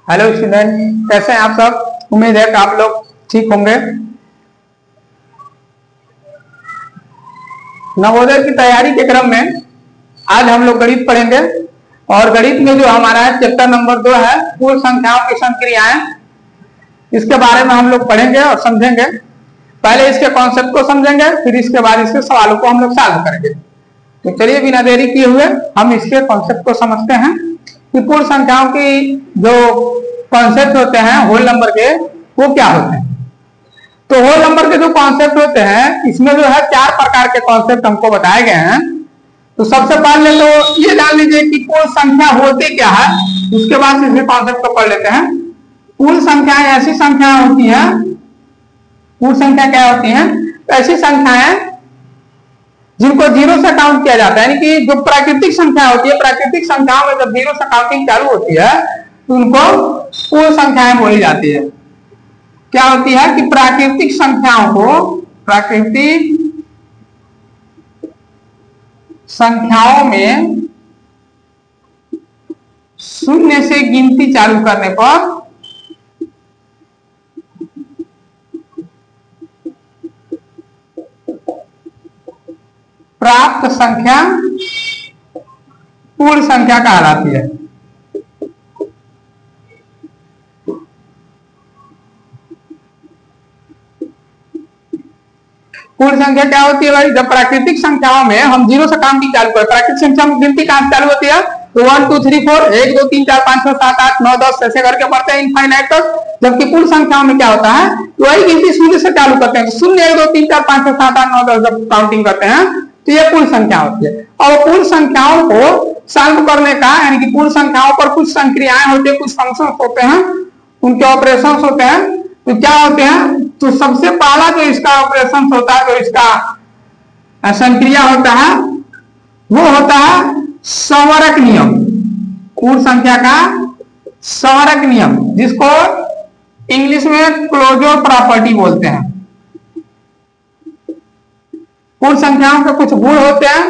Hello student, कैसे हैं आप सब। उम्मीद है कि आप लोग ठीक होंगे। नवोदय की तैयारी के क्रम में आज हम लोग गणित पढ़ेंगे और गणित में जो हमारा है चैप्टर नंबर 2 है पूर्ण संख्याओं की संक्रियाएं। इसके बारे में हम लोग पढ़ेंगे और समझेंगे। पहले इसके कॉन्सेप्ट को समझेंगे, फिर इसके बाद इसके सवालों को हम लोग सॉल्व करेंगे। तो चलिए बिना देरी किए हुए हम इसके कॉन्सेप्ट को समझते हैं कि पूर्ण संख्याओं की जो कॉन्सेप्ट होते हैं होल नंबर के वो क्या होते हैं। तो होल नंबर के जो कॉन्सेप्ट होते हैं इसमें जो है 4 प्रकार के कॉन्सेप्ट हमको बताए गए हैं। तो सबसे पहले तो ये जान लीजिए कि पूर्ण संख्या होती क्या है, उसके बाद इस कॉन्सेप्ट को पढ़ लेते हैं। पूर्ण संख्याएं ऐसी संख्याएं होती हैं, पूर्ण संख्या क्या होती हैं, ऐसी संख्याएं जिनको 0 से काउंट किया जाता है। यानी कि जो प्राकृतिक संख्या होती है, प्राकृतिक संख्याओं में जब 0 से काउंटिंग चालू होती है तो उनको पूर्ण संख्याएं बोली जाती है। क्या होती है कि प्राकृतिक संख्याओं को, प्राकृतिक संख्याओं में 0 से गिनती चालू करने पर प्राप्त संख्या पूर्ण संख्या कहलाती है। पूर्ण संख्या क्या होती है भाई, जब प्राकृतिक संख्याओं में हम 0 से काउंटिंग चालू करें। प्राकृतिक संख्या में गिनती कहां चालू होती है, तो 1 2 3 4 1 2 3 4 5 6 7 8 9 10 ऐसे करके बढ़ते हैं इनफाइनाइट तक। जबकि पूर्ण संख्याओं में क्या होता है, तो वही गिनती 0 से चालू करते हैं। 0 1 2 3 4 5 6 7 8 9 10 जब काउंटिंग करते हैं तो ये पूर्ण संख्या होती है। और पूर्ण संख्याओं को सॉल्व करने का, यानी कि पूर्ण संख्याओं पर कुछ संक्रियाएं होती है, कुछ फंक्शन होते हैं, उनके ऑपरेशन होते हैं। तो क्या होते हैं, तो सबसे पहला जो इसका ऑपरेशन होता है, जो इसका संक्रिया होता है वो होता है संवरक नियम। पूर्ण संख्या का संवरक नियम, जिसको इंग्लिश में क्लोजर प्रॉपर्टी बोलते हैं। पूर्ण संख्याओं के कुछ गुण होते हैं,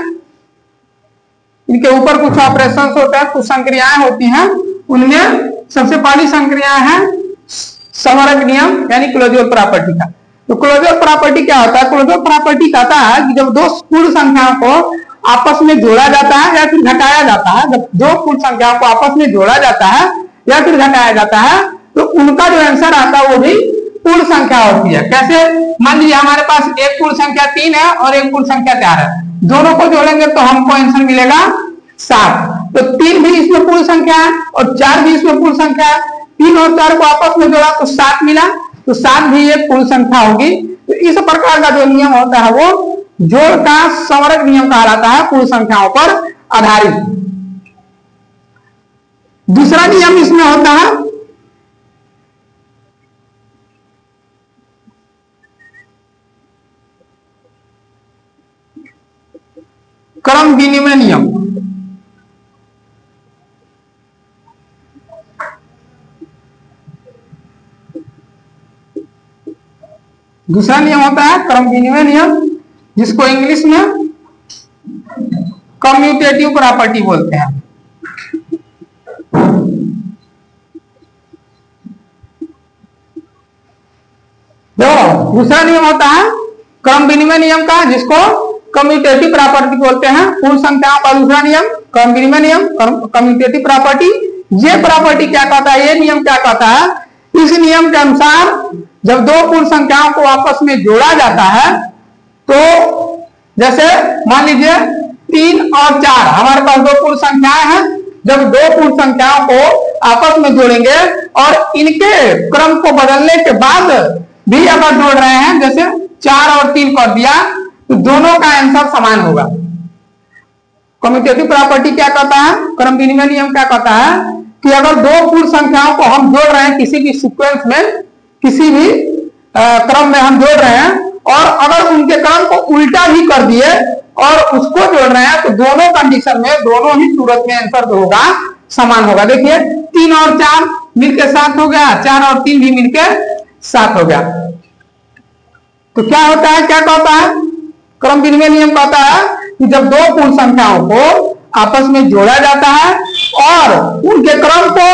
इनके ऊपर कुछ ऑपरेशन होते हैं, कुछ संक्रियाएं होती हैं। उनमें सबसे पहली संक्रिया है संवरक नियम, यानी क्लोजर प्रॉपर्टी का। तो क्लोजर प्रॉपर्टी क्या होता है, क्लोजर प्रॉपर्टी कहता है कि जब दो पूर्ण संख्याओं को आपस में जोड़ा जाता है या फिर घटाया जाता है, जब दो पूर्ण संख्याओं को आपस में जोड़ा जाता है या फिर घटाया जाता है तो उनका जो आंसर आता है वो भी पूर्ण संख्या होती है। कैसे, मान लीजिए हमारे पास एक पूर्ण संख्या 3 है और एक पूर्ण संख्या 4 है, दोनों को जोड़ेंगे तो हमको आंसर मिलेगा 7। तो 3 भी इसमें पूर्ण संख्या है और 4 भी इसमें पूर्ण संख्या है। 3 और 4 को आपस में जोड़ा तो 7 मिला, तो 7 भी एक पूर्ण संख्या होगी। तो इस प्रकार का जो नियम होता है वो जोड़ का संवरक नियम कहलाता है, पूर्ण संख्याओं पर आधारित। दूसरा नियम इसमें होता है क्रम विनिमय नियम। दूसरा नियम होता है क्रम विनिमय नियम, जिसको इंग्लिश में कम्यूटेटिव प्रॉपर्टी बोलते हैं। देखो, दूसरा नियम होता है क्रम विनिमय नियम का, जिसको कम्यूटेटिव प्रॉपर्टी बोलते हैं। पूर्ण संख्याओं का दूसरा नियम क्रम विनिमय नियम, कम्यूटेटिव प्रॉपर्टी। ये प्रॉपर्टी क्या कहता है, ये नियम क्या कहता है, इस नियम के अनुसार जब दो पूर्ण संख्याओं को आपस में जोड़ा जाता है, तो जैसे मान लीजिए 3 और 4 हमारे पास दो पूर्ण संख्याएं हैं। जब दो पूर्ण संख्याओं को आपस में जोड़ेंगे और इनके क्रम को बदलने के बाद भी अगर जोड़ रहे हैं, जैसे 4 और 3 कर दिया, तो दोनों का आंसर समान होगा। कम्यूटेटिव प्रॉपर्टी क्या कहता है, क्रम विनिमय नियम क्या कहता है कि अगर दो पूर्ण संख्याओं को हम जोड़ रहे हैं किसी भी सीक्वेंस में, किसी भी क्रम में हम जोड़ रहे हैं और अगर उनके क्रम को उल्टा भी कर दिए और उसको जोड़ रहे हैं, तो दोनों कंडीशन में, दोनों ही सूरत में आंसर जो होगा समान होगा। देखिए 3 और 4 मिलकर 7 हो गया, 4 और 3 भी मिलकर 7 हो गया। तो क्या होता है, क्या कहता है, क्रम विनिमय नियम कहता है कि जब दो पूर्ण संख्याओं को आपस में जोड़ा जाता है और उनके क्रम को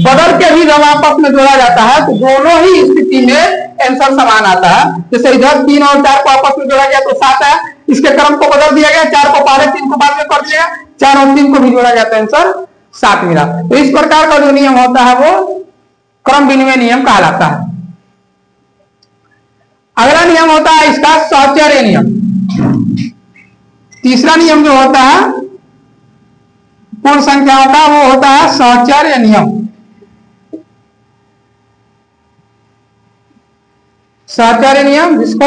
बदल के भी ही जब आपस में जोड़ा जाता है तो दोनों ही स्थिति में आंसर समान आता है। जैसे इधर 3 और 4 को आपस में जोड़ा गया तो 7 है, इसके क्रम को बदल दिया गया, 4 को पहले 3 को बाद में कर दिया, 4 और 3 को भी जोड़ा गया तो आंसर 7 मिला। तो इस प्रकार का जो नियम होता है वो क्रम विनिमय नियम कहलाता है। अगला नियम होता है इसका सहचर्य नियम। तीसरा नियम जो होता है पूर्ण संख्याओं का वो होता है सहचर्य नियम। सहचर्य नियम जिसको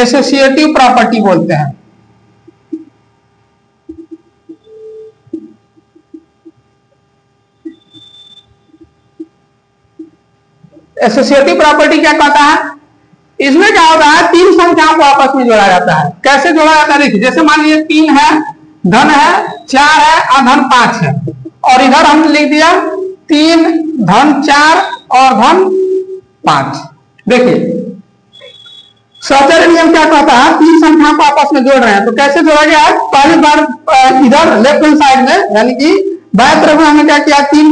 एसोसिएटिव प्रॉपर्टी बोलते हैं। एसोसिएटिव प्रॉपर्टी क्या कहता है? इसमें क्या होता है, 3 संख्याओं को आपस में जोड़ा जाता है। कैसे जोड़ा जाता है देखिए, जैसे मान लीजिए 3 है, धन है, 4 है और धन 5 है, और इधर हमने लिख दिया 3 धन 4 और धन 5। देखिए सहचर्य नियम क्या कहता है, 3 संख्याओं को आपस में जोड़ रहे हैं तो कैसे जोड़ा गया है? पहली बार इधर लेफ्ट हैंड साइड में यानी कि बाएं तरफ में हमने क्या किया, 3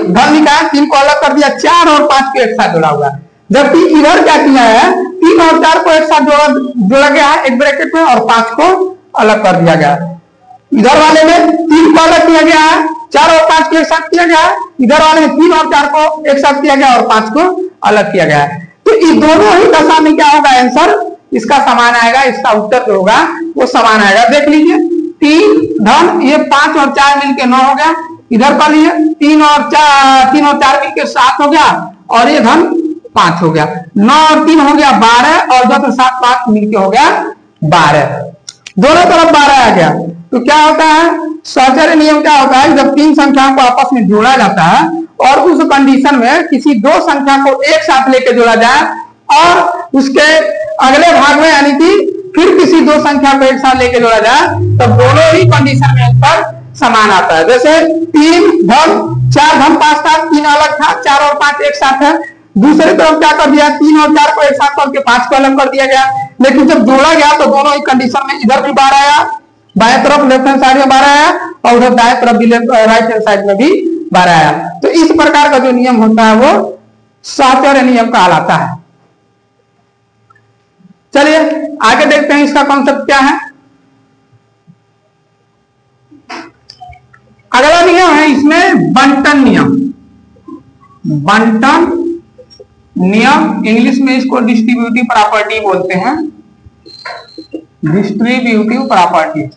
धन निकाला, 3 को अलग कर दिया, 4 और 5 को एक साथ जोड़ा हुआ है। जबकि इधर क्या किया है, 3 और 4 को एक साथ जोड़ा गया है एक ब्रैकेट में और 5 को अलग कर दिया गया है। इधर वाले में 3 को अलग किया गया है, 4 और 5 को एक साथ किया गया है। इधर वाले में 3 और 4 को एक साथ किया गया और 5 को अलग किया गया है। तो इस दोनों ही दशा में क्या होगा, आंसर इसका समान आएगा, इसका उत्तर जो होगा वो समान आएगा। देख लीजिए 3 धन ये 5 और 4 मिलके 9 हो गया, इधर का लिए 3 और 4 मिलके 7 हो गया और ये धन 5 हो गया, 9 और 3 हो गया 12 और 2 7 5 मिलके हो गया 12, दोनों तरफ 12 आ गया। तो क्या होता है, सहचर्य नियम क्या होता है, जब 3 संख्याओं को आपस में जोड़ा जाता है और उस कंडीशन में किसी 2 संख्या को एक साथ लेके जोड़ा जाए और उसके अगले भाग में यानी कि फिर किसी 2 संख्या को एक साथ लेके जोड़ा जाए तब दोनों ही कंडीशन में आंसर समान आता है। जैसे 3 धन 4 धन 5 था, 3 अलग था, 4 और 5 एक साथ है। दूसरी तरफ क्या कर दिया, 3 और 4 को एक साथ करके 5 को अलग कर दिया गया। लेकिन जब जोड़ा गया तो दोनों ही कंडीशन में इधर भी 12 आया, बाएं तरफ लेफ्ट हैंड साइड में 12 आया और उधर दाएं तरफ भी राइट हैंड साइड में भी 12 आया। तो इस प्रकार का जो नियम होता है वो सहचर्य नियम कहलाता है। चलिए आगे देखते हैं इसका कॉन्सेप्ट क्या है। अगला नियम है इसमें बंटन नियम। बंटन नियम इंग्लिश में इसको डिस्ट्रीब्यूटिव प्रॉपर्टी बोलते हैं, डिस्ट्रीब्यूटिव प्रॉपर्टी।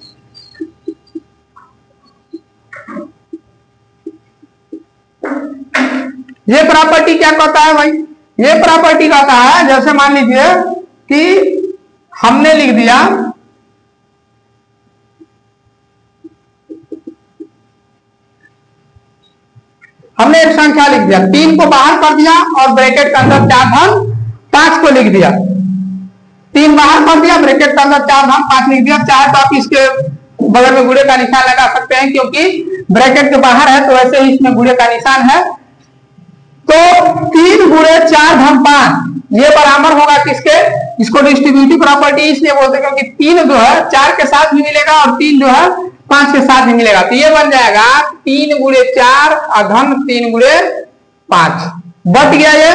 ये प्रॉपर्टी क्या कहता है भाई, ये प्रॉपर्टी कहता है जैसे मान लीजिए कि हमने लिख दिया हमने एक संख्या लिख दिया, 3 को बाहर कर दिया और ब्रैकेट के अंदर 4 धन 5 को लिख दिया। 3 बाहर कर दिया, ब्रैकेट के अंदर 4 धन 5 लिख दिया। चाहे तो आप इसके बगल में गुणे का निशान लगा सकते हैं क्योंकि ब्रैकेट के बाहर है तो वैसे ही इसमें गुणे का निशान है। तो 3 गुणे 4 धन 5 ये बराबर होगा किसके, इसको डिस्ट्रीब्यूटिव प्रॉपर्टी इसलिए बोलते हैं क्योंकि 3 जो है 4 के साथ भी मिलेगा और 3 जो है 5 के साथ भी मिलेगा। तो ये बन जाएगा 3 गुणे 4 और धन 3 गुणे 5। बट गया ये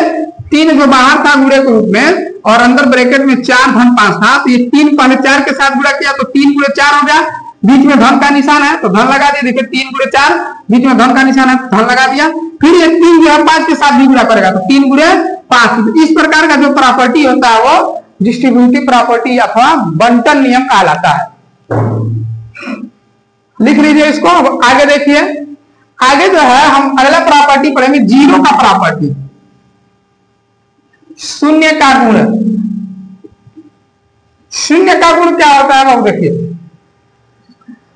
3 जो बाहर था गुणे के रूप में और अंदर ब्रैकेट में 4 धन 5 था, तो ये 3 पहले 4 के साथ गुणा किया तो 3 गुणे 4 हो गया। बीच में धन का निशान है तो धन लगा दिया। देखिए 3 गुणे 4 बीच में धन का निशान है तो धन लगा दिया। फिर ये 3 जो है 5 के साथ भी गुणा करेगा तो 3 गुणे 5। इस प्रकार का जो प्रॉपर्टी होता है वो डिस्ट्रीब्यूटिव प्रॉपर्टी अथवा बंटन नियम कहलाता है। लिख लीजिए इसको। आगे देखिए, आगे जो है हम अगला प्रॉपर्टी पढ़ेंगे जीरो का प्रॉपर्टी, शून्य का गुण। शून्य का गुण क्या होता है वो देखिए।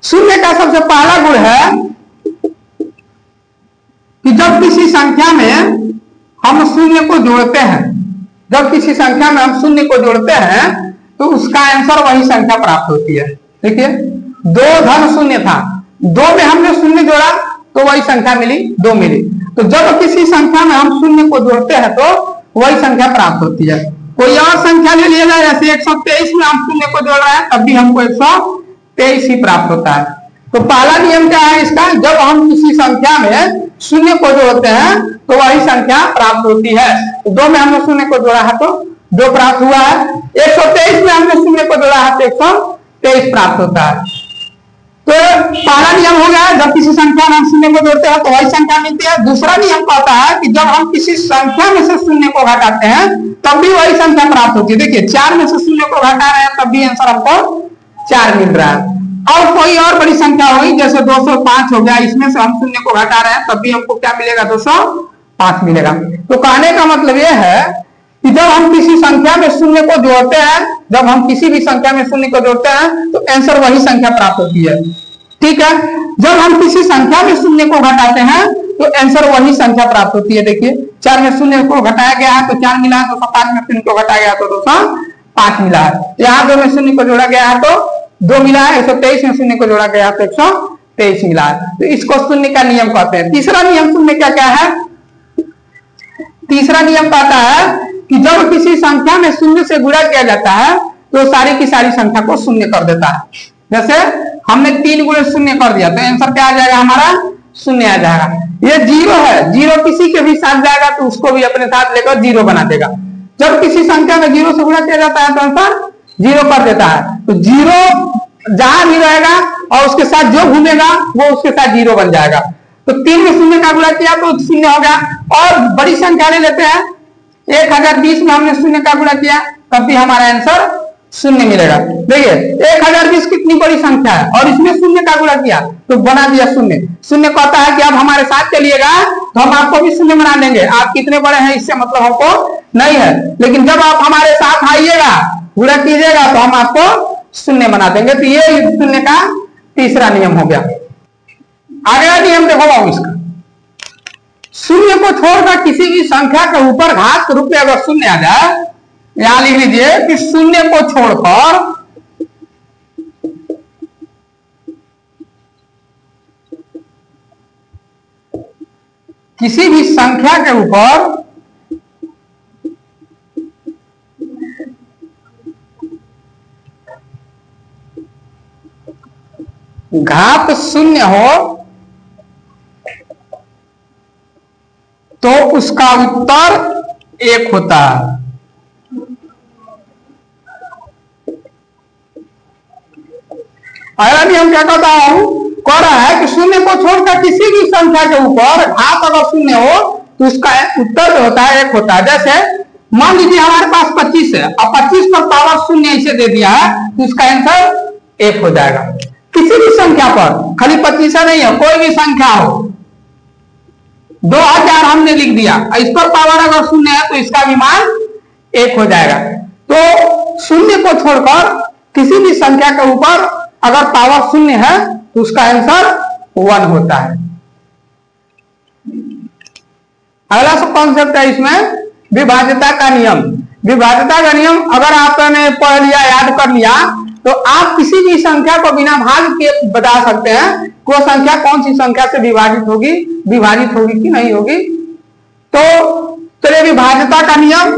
शून्य का सबसे पहला गुण है कि जब किसी संख्या में हम शून्य को जोड़ते हैं, जब किसी संख्या में हम शून्य को जोड़ते हैं तो उसका आंसर वही संख्या प्राप्त होती है। देखिए 2 धन शून्य था, 2 में हमने शून्य जोड़ा तो वही संख्या मिली, 2 मिली। तो जब किसी संख्या में हम शून्य को जोड़ते हैं तो वही संख्या प्राप्त होती है। कोई और संख्या ले लिया जाए, जैसे 123 में हम शून्य को जोड़ रहे हैं तब भी हमको 123 ही प्राप्त होता है। तो पहला नियम क्या है इसका, जब हम किसी संख्या में शून्य को जोड़ते हैं तो वही संख्या प्राप्त होती है। तो 2 में हमने शून्य को जोड़ा है तो 2 प्राप्त हुआ है। 123 में हमने शून्य को जोड़ा है तो 123 प्राप्त होता है। तो पहला नियम हो गया, जब किसी संख्या में हम शून्य को जोड़ते हैं तो वही संख्या मिलती है। दूसरा नियम कहता है कि जब हम किसी संख्या में से शून्य को घटाते हैं तब भी वही संख्या प्राप्त होती है। देखिए 4 में से शून्य को घटा रहे हैं तब भी आंसर हमको 4 मिल रहा है। और कोई और बड़ी संख्या होगी जैसे 205 हो गया, इसमें से हम शून्य को घटा रहे हैं तब भी हमको क्या मिलेगा, 205 मिलेगा। तो कहने का मतलब यह है कि जब हम किसी संख्या में शून्य को जोड़ते हैं, जब हम किसी भी संख्या में शून्य को जोड़ते हैं तो आंसर वही संख्या प्राप्त होती है। ठीक है, जब हम किसी संख्या में शून्य को घटाते हैं तो आंसर वही संख्या प्राप्त होती है। देखिए 4 में शून्य को घटाया गया है तो 4 मिला है, 205 में शून्य को घटाया गया तो 205 मिला है। यहाँ 2 में शून्य को जोड़ा गया है तो 2 मिला है, 123 में शून्य को जोड़ा गया तो 123 मिला है। तो इसको शून्य का नियम कहते हैं। तीसरा नियम शून्य का क्या है, तीसरा नियम कहता है कि जब किसी संख्या में शून्य से गुणा किया जाता है तो सारी की सारी संख्या को शून्य कर देता है। जैसे हमने 3 गुणे शून्य कर दिया तो आंसर क्या आ जाएगा, हमारा शून्य आ जाएगा। ये 0 है, 0 किसी के भी साथ जाएगा तो उसको भी अपने साथ लेकर 0 बना देगा। जब किसी संख्या में 0 से गुणा किया जाता है तो आंसर 0 कर देता है। तो 0 जहां भी रहेगा और उसके साथ जो घूमेगा वो उसके साथ 0 बन जाएगा। तो 3 में शून्य का गुणा किया तो 0 हो गया। और बड़ी संख्या ले लेते हैं, 1020 में हमने शून्य का गुणा किया तब भी हमारा आंसर 0 मिलेगा। देखिए 1020 कितनी बड़ी संख्या है और इसमें शून्य का गुणा किया तो बना दिया 0। 0 कहता है कि आप हमारे साथ चलिएगा तो हम आपको भी 0 बना देंगे। आप कितने बड़े हैं इससे मतलब हमको नहीं है, लेकिन जब आप हमारे साथ आइएगा, गुणा कीजिएगा तो हम आपको 0 बना देंगे। तो ये शून्य का तीसरा नियम हो गया। अगला नियम देखो बाबू इसका, शून्य को छोड़कर किसी भी संख्या के ऊपर घात के रूप में अगर शून्य आ जाए, यहां लिख लीजिए कि शून्य को छोड़कर किसी भी संख्या के ऊपर घात 0 हो तो उसका उत्तर 1 होता है। अगला नियम क्या कहता हूं, कह रहा है कि 0 को छोड़कर किसी भी संख्या के ऊपर घात अगर 0 हो तो उसका उत्तर जो होता है 1 होता है। जैसे मान लीजिए हमारे पास 25 है और 25 पर पावर 0 इसे दे दिया है तो उसका आंसर 1 हो जाएगा। किसी भी संख्या पर, खाली 25 नहीं है, कोई भी संख्या हो, 2000 हमने लिख दिया, इस पर पावर अगर 0 है तो इसका भी मान 1 हो जाएगा। तो 0 को छोड़कर किसी भी संख्या के ऊपर अगर पावर 0 है तो उसका आंसर 1 होता है। अगला सब कॉन्सेप्ट है इसमें विभाज्यता का नियम। विभाज्यता का नियम अगर आपने पढ़ लिया, याद कर लिया तो आप किसी भी संख्या को बिना भाग के बता सकते हैं वो संख्या कौन सी संख्या से विभाजित होगी कि नहीं होगी। तो चलिए विभाज्यता का नियम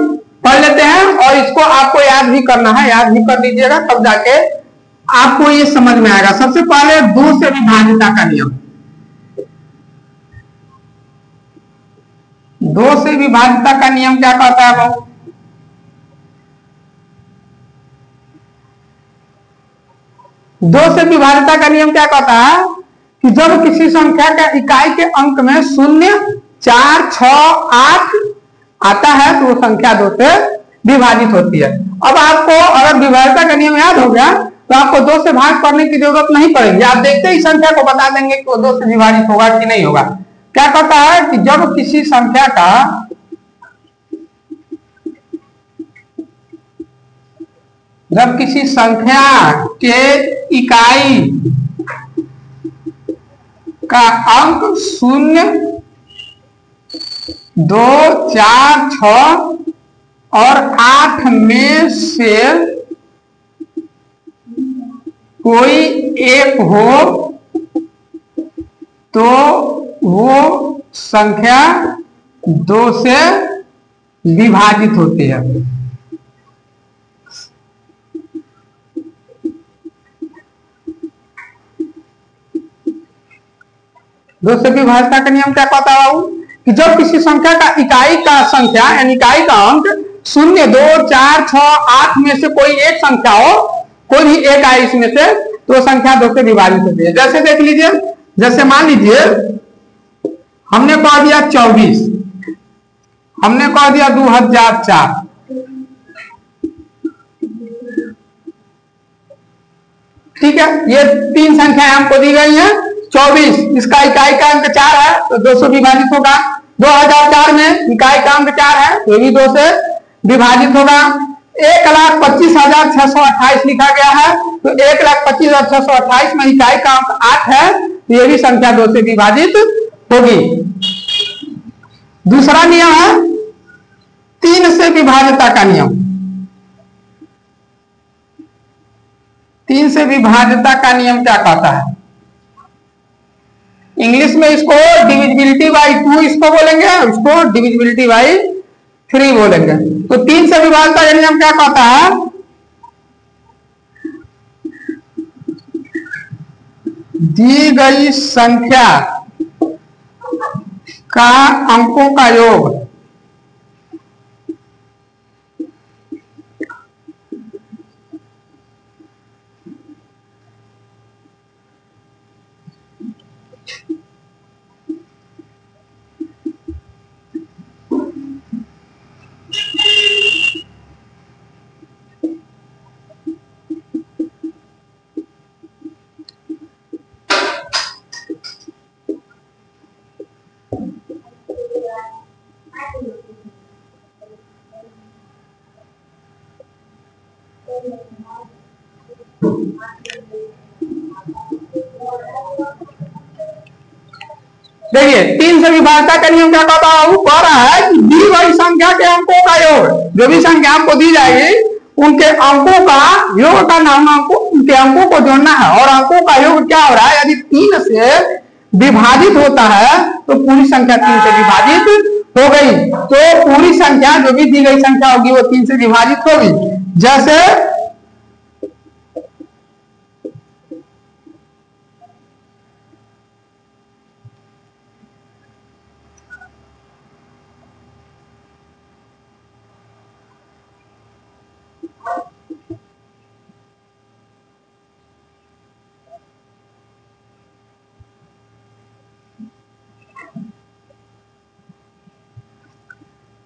पढ़ लेते हैं और इसको आपको याद भी करना है, याद भी कर लीजिएगा तब जाके आपको ये समझ में आएगा। सबसे पहले 2 से विभाज्यता का नियम। 2 से विभाज्यता का नियम क्या कहता है वो, दो से विभाज्यता का नियम क्या कहता है कि जब किसी संख्या का इकाई के अंक में 0, 4, 6, 8 आता है तो वो संख्या 2 से विभाजित होती है। अब आपको अगर विभाज्यता का नियम याद हो गया तो आपको 2 से भाग करने की जरूरत नहीं पड़ेगी, आप देखते ही संख्या को बता देंगे कि वो 2 से विभाजित होगा कि नहीं होगा। क्या कहता है कि जब किसी संख्या का के इकाई का अंक 0, 2, 4, 6 और 8 में से कोई एक हो तो वो संख्या 2 से विभाजित होती है। दो से विभाज्यता का नियम क्या कहता है कि जब किसी संख्या का इकाई का संख्या यानी इकाई का अंक 0, 2, 4, 6, 8 में से कोई एक संख्या हो, कोई भी एक आए इसमें से, तो संख्या 2 से विभाजित होती है। जैसे देख लीजिए, जैसे मान लीजिए हमने कह दिया 24, हमने कह दिया 2004, ठीक है। ये 3 संख्याएं हमको दी गई हैं। 24 इसका इकाई का अंक 4 है तो 2 से विभाजित होगा। 2004 में इकाई का अंक 4 है तो भी 2 से विभाजित होगा। 1,25,628 लिखा गया है तो 1,25,628 में इकाई का अंक 8 है तो ये भी संख्या 2 से विभाजित होगी। दूसरा नियम है 3 से विभाज्यता का नियम। 3 से विभाज्यता का नियम क्या कहता है? इंग्लिश में इसको डिविजिबिलिटी बाई 2 इसको बोलेंगे, इसको डिविजिबिलिटी बाई 3 बोलेंगे। तो 3 से विभाज्यता का नियम क्या कहता है? दी गई संख्या का अंकों का योग देखिए 3 से विभाज्यता का नियम क्या कहता है? वो कह रहा है कि दी गई संख्या के अंकों का योग, जो भी संख्या हमको दी जाएगी उनके अंकों का योग का नाम उनके अंकों को जोड़ना है। और अंकों का योग क्या हो रहा है? यदि 3 से विभाजित होता है तो पूरी संख्या 3 से विभाजित हो गई। तो पूरी संख्या जो भी दी गई संख्या होगी वो 3 से विभाजित होगी। जैसे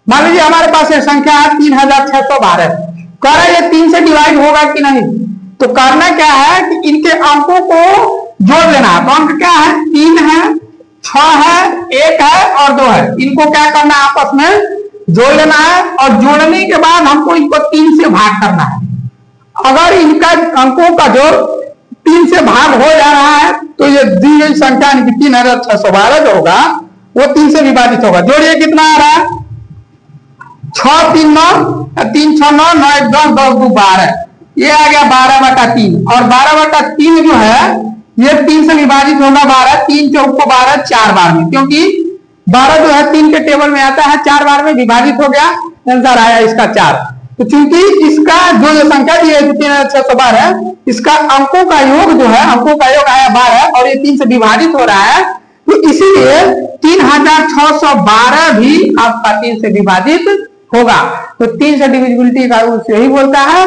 मान लीजिए हमारे पास एक संख्या है 3612, कह रहा है ये 3 से डिवाइड होगा कि नहीं। तो करना क्या है कि इनके अंकों को जोड़ लेना है। तो अंक क्या है? 3 है, 6 है, 1 है और 2 है। इनको क्या करना है? आपस में जोड़ लेना है और जोड़ने के बाद हमको इनको 3 से भाग करना है। अगर इनका अंकों का जोड़ 3 से भाग हो जा रहा है तो ये दी गई संख्या 3612 जो होगा वो 3 से विभाजित होगा। जोड़िए कितना आ रहा है? 6 3 9, 3 6 9 9 1 10 10 2 12, ये आ गया 12/3। और 12/3 जो है ये 3 से विभाजित होगा 12, 3 चौक को 12 4 बार में, क्योंकि 12 जो है 3 के टेबल में आता है, 4 बार में विभाजित हो गया, आंसर आया इसका 4। तो चूंकि इसका जो संख्या दी है 3612, इसका अंकों का योग जो है, अंकों का योग आया 12 और ये 3 से विभाजित हो रहा है, तो इसीलिए 3612 भी आपका 3 से विभाजित होगा। तो 3 से डिविजिबिलिटी का रूल यही बोलता है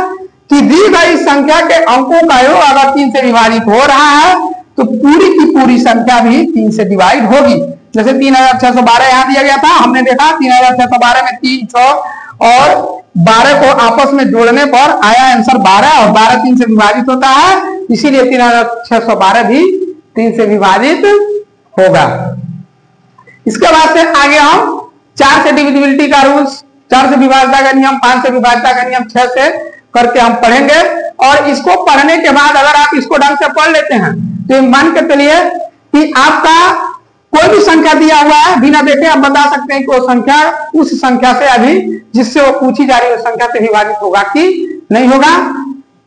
कि दी गई संख्या के अंकों का योग अगर 3 से विभाजित हो रहा है तो पूरी की पूरी संख्या भी 3 से डिवाइड होगी। जैसे 3612 यहाँ दिया गया था, हमने देखा 3612 में 3 6 और 12 को आपस में जोड़ने पर आया आंसर 12 और 12 3 से विभाजित होता है, इसीलिए 3612 भी 3 से विभाजित होगा। इसके बाद से आगे हम 4 से डिविजिबिलिटी का रूल्स, 4 से विभाज्यता का नियम, 5 से विभाज्यता का नियम, 6 से करके हम पढ़ेंगे। और इसको पढ़ने के बाद अगर आप इसको ढंग से पढ़ लेते हैं तो मान के चलिए कि आपका कोई भी संख्या दिया हुआ है, बिना देखे आप बता सकते हैं कि वो संख्या उस संख्या से अभी जिससे वो पूछी जा रही है उस संख्या से विभाजित होगा कि नहीं होगा।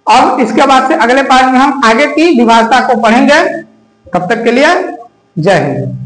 अब इसके बाद से अगले पार्ट में हम आगे की विभाज्यता को पढ़ेंगे। तब तक के लिए जय हिंद।